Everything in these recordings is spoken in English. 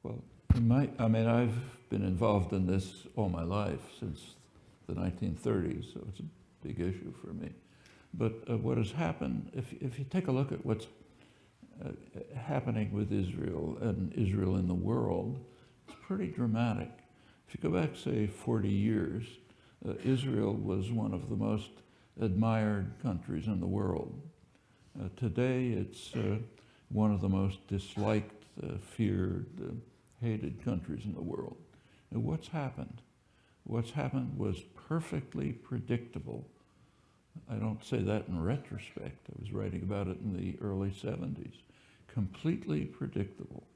Well, I mean, I've been involved in this all my life since the 1930s, so it's a big issue for me. But what has happened, if you take a look at what's happening with Israel and Israel in the world, it's pretty dramatic. If you go back, say, 40 years, Israel was one of the most admired countries in the world. Today, it's one of the most disliked, feared, hated countries in the world. And what's happened? What's happened was perfectly predictable. I don't say that in retrospect. I was writing about it in the early 70s. Completely predictable.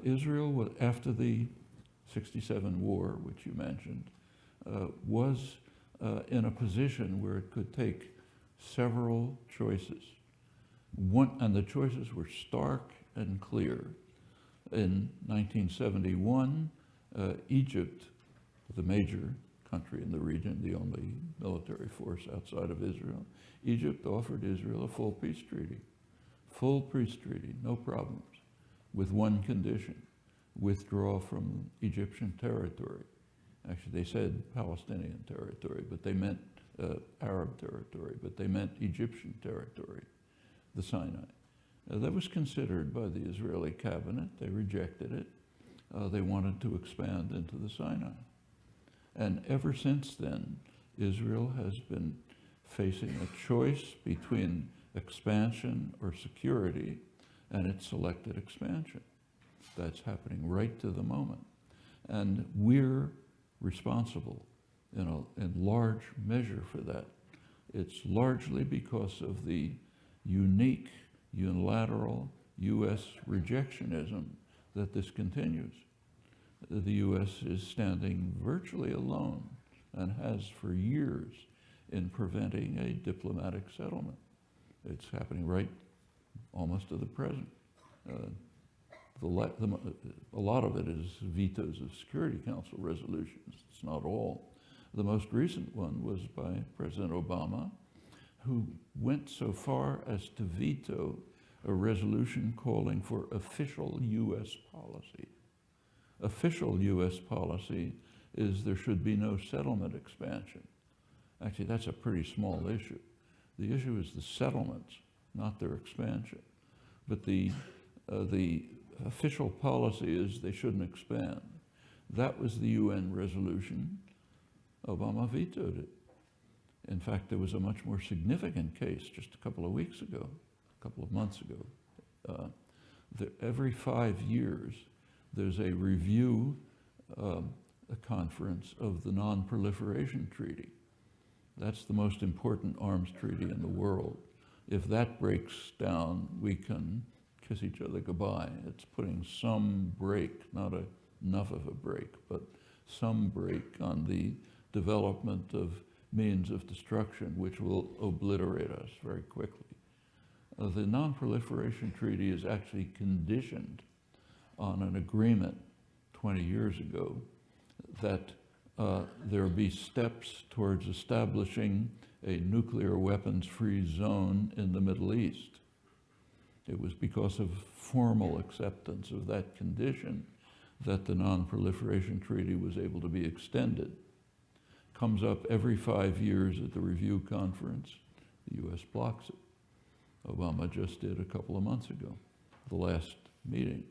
Israel, after the '67 war, which you mentioned, was in a position where it could take several choices. And the choices were stark and clear. In 1971, Egypt, the major country in the region, the only military force outside of Israel, Egypt offered Israel a full peace treaty. Full peace treaty, no problems, with one condition: withdraw from Egyptian territory. Actually, they said Palestinian territory, but they meant Arab territory, but they meant Egyptian territory, the Sinai. That was considered by the Israeli cabinet. They rejected it. They wanted to expand into the Sinai. And ever since then, Israel has been facing a choice between expansion or security, and it selected expansion. That's happening right to the moment. And we're responsible in large measure for that. It's largely because of the unique, unilateral U.S. rejectionism that this continues. The U.S. is standing virtually alone and has for years in preventing a diplomatic settlement. It's happening right almost to the present. A lot of it is vetoes of Security Council resolutions. It's not all. The most recent one was by President Obama, who went so far as to veto a resolution calling for official U.S. policy. Official U.S. policy is there should be no settlement expansion. Actually, that's a pretty small issue. The issue is the settlements, not their expansion. But the official policy is they shouldn't expand. That was the UN resolution. Obama vetoed it. In fact, there was a much more significant case just a couple of weeks ago, a couple of months ago. Every 5 years, there's a review a conference of the Non-Proliferation Treaty. That's the most important arms treaty in the world. If that breaks down, we can kiss each other goodbye. It's putting some brake, not enough of a brake, but some brake on the development of means of destruction which will obliterate us very quickly. The Non-Proliferation Treaty is actually conditioned on an agreement 20 years ago that there be steps towards establishing a nuclear weapons-free zone in the Middle East. It was because of formal acceptance of that condition that the Non-Proliferation Treaty was able to be extended. Comes up every 5 years at the review conference. The U.S. blocks it. Obama just did a couple of months ago, the last meeting.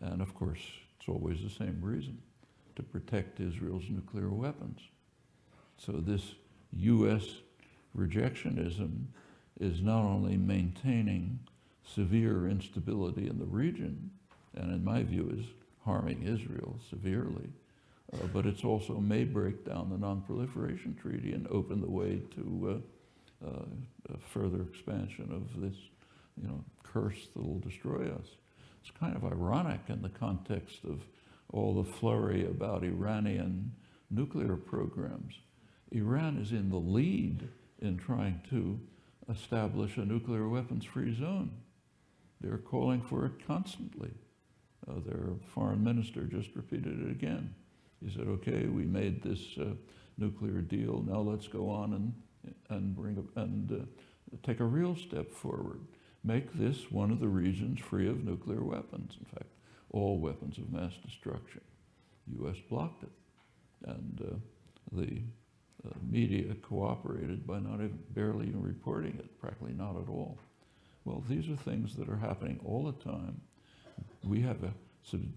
And of course, it's always the same reason: to protect Israel's nuclear weapons. So this U.S. rejectionism is not only maintaining severe instability in the region, and in my view is harming Israel severely, but it's also may break down the Non-Proliferation Treaty and open the way to a further expansion of this, curse that will destroy us. It's kind of ironic in the context of all the flurry about Iranian nuclear programs. Iran is in the lead in trying to establish a nuclear weapons-free zone. They're calling for it constantly. Their foreign minister just repeated it again. He said, okay, we made this nuclear deal, now let's go on and take a real step forward. Make this one of the regions free of nuclear weapons. In fact, all weapons of mass destruction. The U.S. blocked it, and the media cooperated by not even barely even reporting it, practically not at all. Well, these are things that are happening all the time. We have a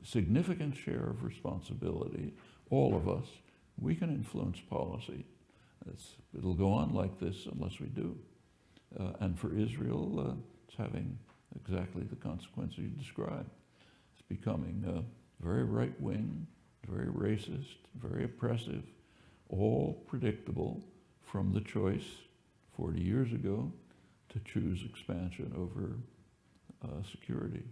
significant share of responsibility, all of us. We can influence policy. It'll go on like this unless we do. And for Israel, it's having exactly the consequences you described. It's becoming very right-wing, very racist, very oppressive, all predictable from the choice 40 years ago to choose expansion over security.